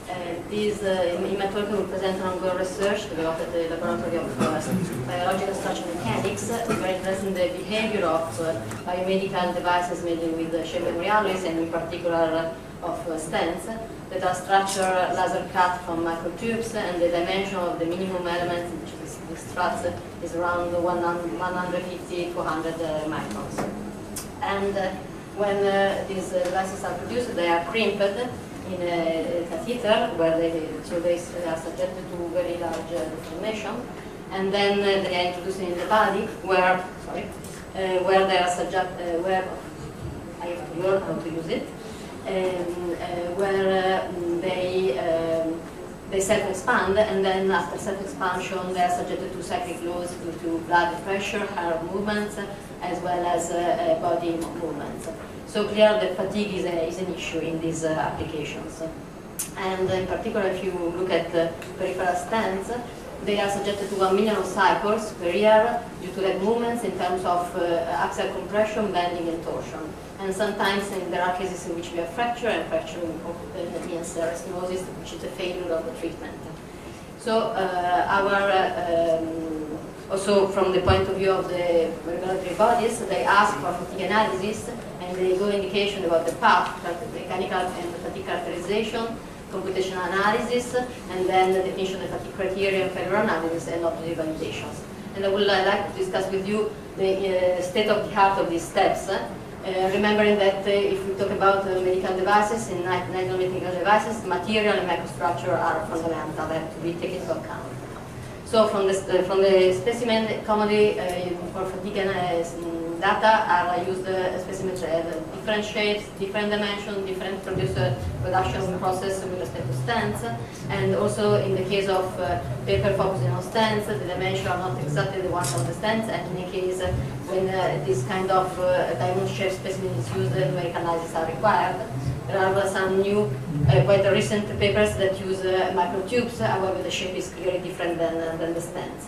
In my talk, we will present an ongoing research developed at the Laboratory of Biological Structural Mechanics. We're interested in the behavior of biomedical devices made with shape memory alloys, and in particular of stents that are structured laser cut from microtubes, and the dimension of the minimum element, which is the struts, is around 150 to 100 microns. And when these devices are produced, they are crimped in a catheter where they are subjected to very large deformation, and then they are introduced in the body where they are where I have to learn how to use it, where they self-expand, and then after self-expansion they are subjected to cyclic loads due to blood pressure, hair movements, as well as body movements. So clear that fatigue is an issue in these applications. And in particular, if you look at peripheral stents, they are subjected to 1 million cycles per year due to leg movements in terms of axial compression, bending, and torsion. And sometimes there are cases in which we have fracture, and fracture means restenosis, which is a failure of the treatment. So also from the point of view of the regulatory bodies, they ask for fatigue analysis, and they go indication about the path, mechanical and fatigue characterization, computational analysis, and then the definition of fatigue criteria and failure analysis, and objective validations. And I would like to discuss with you the state of the art of these steps, remembering that if we talk about medical devices, in medical devices, material and microstructure are fundamental, they have to be taken into account. So from the specimen, commonly for fatigue data are used specimens that have different shapes, different dimensions, different production process with respect to stents, and also in the case of paper focusing on stents, the dimensions are not exactly the ones on the stents, and in any case when this kind of diamond shaped specimen is used, numerical analysis are required. There are some new, quite recent papers that use microtubes, however the shape is clearly different than the stents.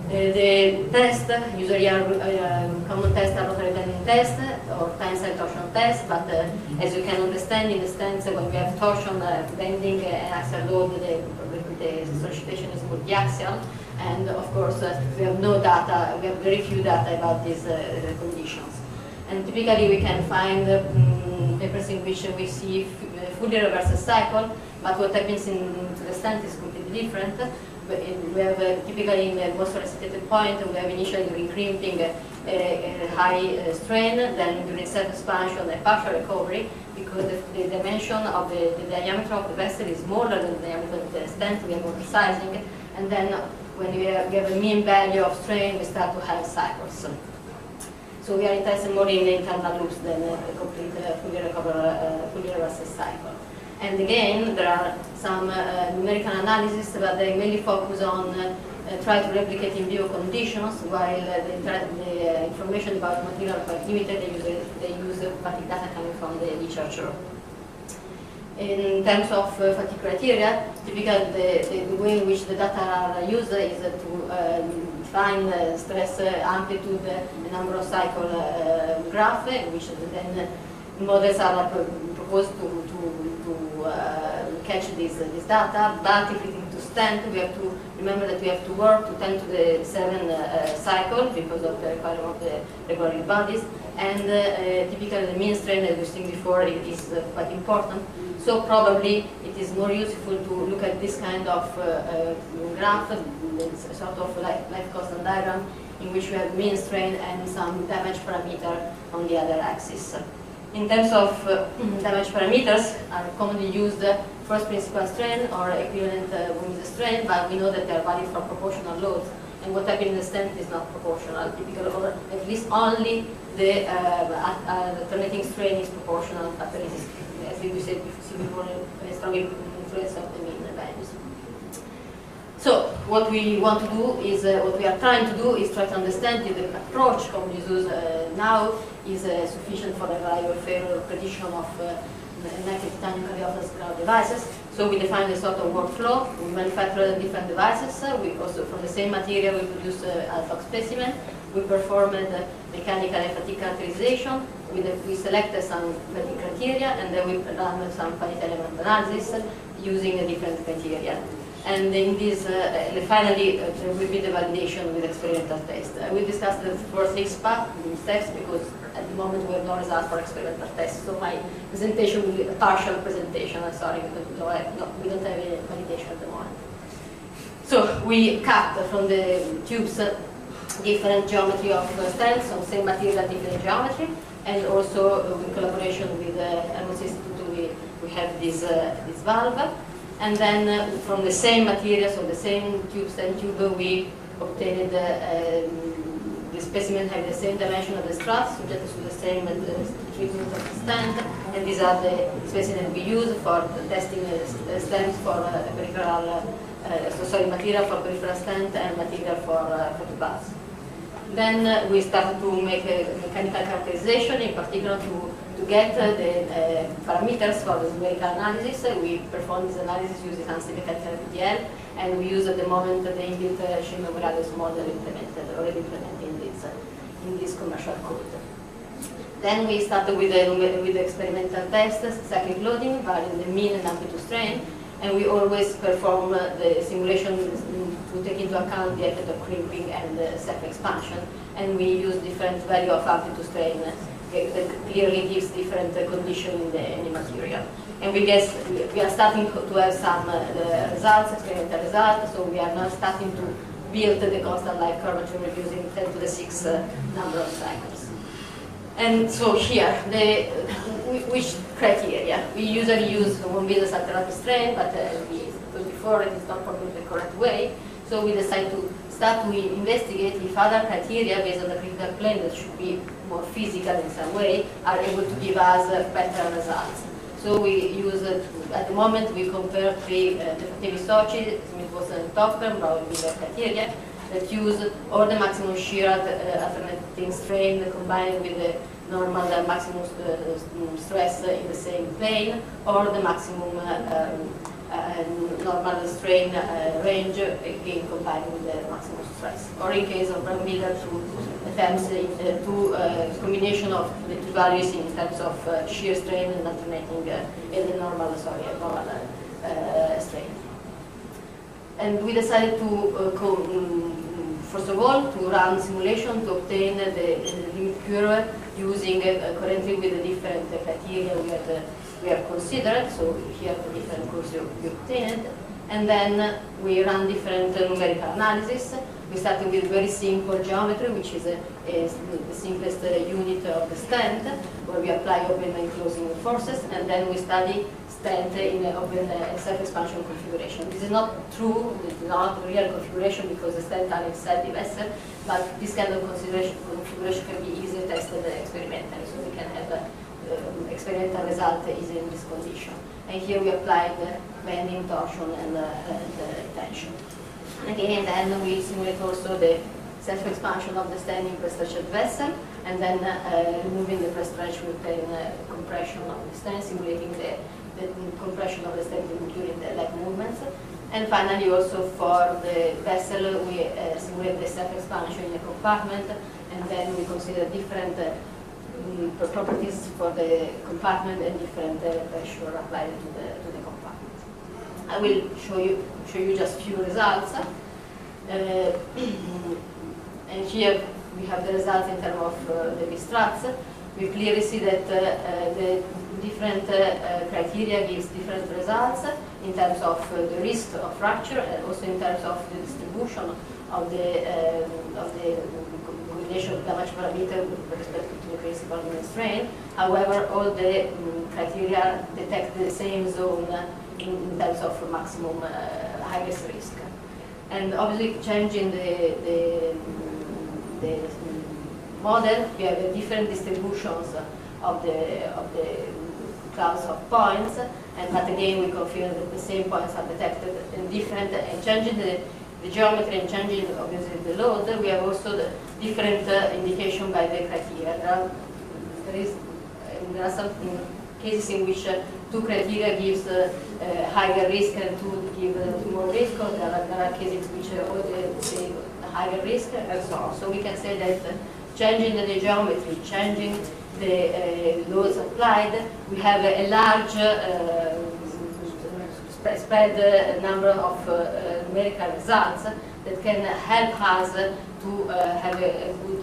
The test, usually common tests are rotary bending test or tensile torsion test, but as you can understand, in the stents, when we have torsion, bending, and axial load, the solicitation is multi-axial, and of course we have no data, we have very few data about these conditions. And typically we can find papers in which we see fully reversed cycle, but what happens into the stent is completely different. We have typically in the most solicited point, we have initially during crimping a high strain, then during self-expansion a partial recovery, because the dimension of the diameter of the vessel is smaller than the diameter of the stent, we are oversizing, and then when we have a mean value of strain, we start to have cycles. So we are interested more in the internal loops than a complete fully reversed cycle. And again, there are some numerical analysis, but they mainly focus on try to replicate in vivo conditions, while the information about material are quite limited. They use fatigue data coming from the literature. In terms of fatigue criteria, typically the way in which the data are used is to define stress amplitude, the number of cycle graph, which then models are proposed to catch this data. But if it is to stent, we have to remember that we have to work to 10 to the 7 cycle because of the requirement of the regulatory bodies, and typically the mean strain, as we seen before, is quite important. So probably it is more useful to look at this kind of graph, sort of life constant diagram, in which we have mean strain and some damage parameter on the other axis. In terms of damage parameters, are commonly used first principal strain or equivalent with strain, but we know that they are valid for proportional loads, and what happens in the stent is not proportional, typical, or at least only the alternating strain is proportional, but there is, as we said before, a strong influence of the mean values. So what we want to do is, what we are trying to do is try to understand if the approach commonly used now is sufficient for the reliable failure or prediction of negative titanium cardiovascular devices. So we define a sort of workflow. We manufacture different devices. We also, from the same material, we produce a ad hoc specimen. We perform mechanical and fatigue characterization. we selected some criteria, and then we run some finite element analysis using a different criteria. And in this, finally, there will be the validation with experimental test. We discussed the first 6 steps because at the moment we have no results for experimental tests. So my presentation will be a partial presentation. I'm sorry, we don't have any validation at the moment. So we cut from the tubes different geometry of stents, so same material, different geometry, and also in collaboration with Hermos Institute, we have this valve. And then from the same material, so the same stent tube, we obtained the specimen having the same dimension of the struts, subjected to the same treatment of the stent, and these are the specimens we use for testing stents for peripheral, material for peripheral stent and material for the valves. Then we started to make a mechanical characterization, in particular to get the parameters for the numerical analysis. We perform this analysis using anti-mechanical PDL, and we use at the moment the inbuilt Shim-Morales model already implemented in this commercial code. Then we started with the experimental tests, cyclic loading, varying the mean and amplitude strain, and we always perform the simulation to take into account the effect of crimping and self-expansion, and we use different value of amplitude strain that clearly gives different condition in the material. And we guess we are starting to have some results, experimental results, so we are now starting to build the constant life curvature using 10 to the 6 number of cycles. And so here, which criteria? We usually use 1 billion alternative strain, but as we told before, it is not probably the correct way. So we decided to start to investigate if other criteria based on the critical plane that should be more physical in some way are able to give us better results. So we use, at the moment, we compare 3 defective Sochi, Smith-Wilson and Topper, probably the criteria, that use all the maximum shear alternating strain combined with the normal maximum stress in the same plane, or the maximum normal strain range, again combined with the maximum stress. Or in case of Brown-Miller, combination of the 2 values in terms of shear strain and alternating the normal strain. And we decided to first of all, to run simulation to obtain the limit curve using currently with the different criteria we have considered. So here the different curves we obtained, and then we run different numerical analysis. We started with very simple geometry, which is the simplest unit of the stent, where we apply open and closing forces, and then we study stent in open self-expansion configuration. This is not true, it's not a real configuration because the stent are inside the vessel, but this kind of configuration can be easily tested experimentally, so we can have experimental result easily in this condition. And here we applied bending, torsion, and tension. And again, then we simulate also the self-expansion of the stent in press-stretched vessel, and then removing the press stretch, we obtain compression of the stent, simulating the compression of the stent during the leg movements. And finally, also for the vessel, we simulate the self-expansion in a compartment, and then we consider different properties for the compartment and different pressure applied to the compartment. I will show you just few results. And here we have the results in terms of the struts. We clearly see that the different criteria gives different results in terms of the risk of fracture, and also in terms of the distribution of the combination of damage parameter with respect to the principal strain. However, all the criteria detect the same zone in terms of maximum highest risk. And obviously, changing the model, we have different distributions of the class of points, but again we confirm that the same points are detected in different, and changing the geometry and changing obviously the load, we have also the different indication by the criteria. There are some cases in which 2 criteria gives higher risk and 2 give more risk, or there are cases in which all say higher risk, and so on. So we can say that changing the geometry, changing the laws applied, we have a large spread number of numerical results that can help us to have a good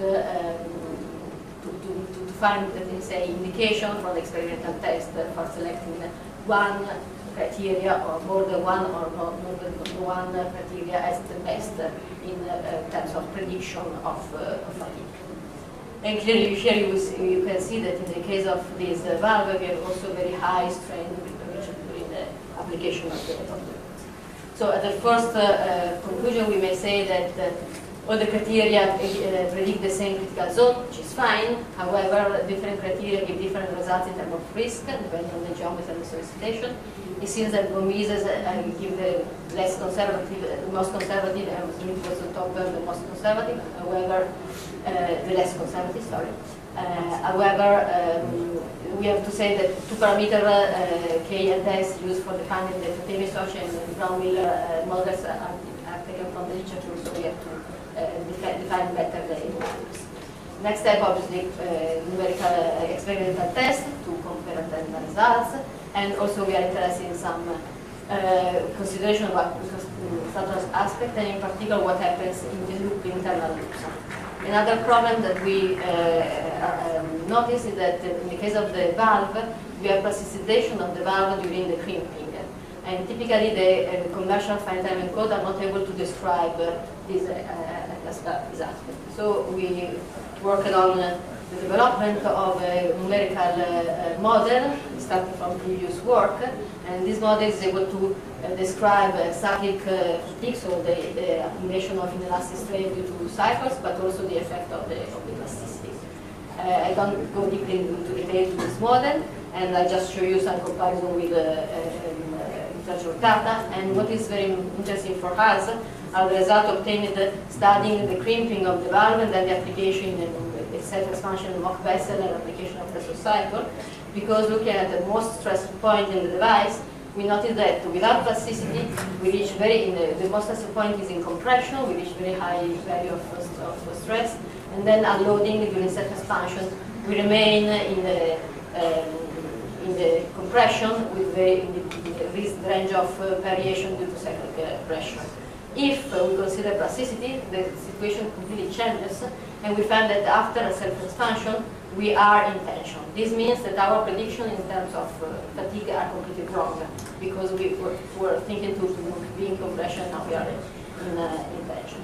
to find, let me say, indication for the experimental test for selecting one criteria or more than one or more than one criteria as the best in terms of prediction of fatigue. And clearly here you can see that in the case of this valve we have also very high strain during the application of the So at the first conclusion we may say that all the criteria predict the same critical zone, which is fine. However, different criteria give different results in terms of risk, depending on the geometry and the solicitation. It seems that Gomises give the less conservative, the most conservative, and Smith was on top of the most conservative. However, the less conservative, sorry. However, we have to say that two-parameter K and S used for defining the Fatemi-Socha and Brown-Miller models are taken from the literature, so we have to define better the values. Next step, obviously, numerical experimental test to compare the results, and also we are interested in some consideration about status aspect, and in particular what happens in the loop, internal loops. Another problem that we notice is that in the case of the valve, we have precipitation of the valve during the crimping. And typically the commercial fine-time code are not able to describe this aspect. So we worked on the development of a numerical model starting from previous work, and this model is able to describe cyclic fatigue, so the accumulation of inelastic strain due to cycles, but also the effect of the plasticity. I don't go deeply into detail to this model, and I just show you some comparison with literature data. And what is very interesting for us are the results obtained studying the crimping of the valve and then the application in the self-expansion mock vessel and application of the cycle. Because looking at the most stressful point in the device, we notice that without plasticity, we reach the most stressful point is in compression, we reach very high value of stress, and then unloading during self-expansion, we remain in the compression with the range of variation due to cyclic pressure. If we consider plasticity, the situation completely changes, and we find that after a self-expansion, we are in tension. This means that our prediction in terms of fatigue are completely wrong, because we were thinking to be in compression, now we are in tension.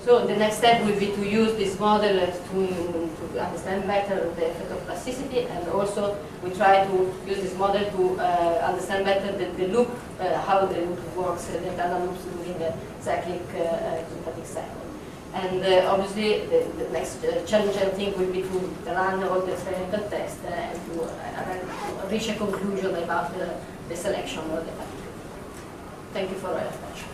So the next step will be to use this model to understand better the effect of plasticity, and also we try to use this model to understand better the loop, how the loop works, the internal loops during the cyclic fatigue cycle. And obviously the next challenging thing will be to run all the experimental tests and to reach a conclusion about the selection of the fatigue. Thank you for your attention.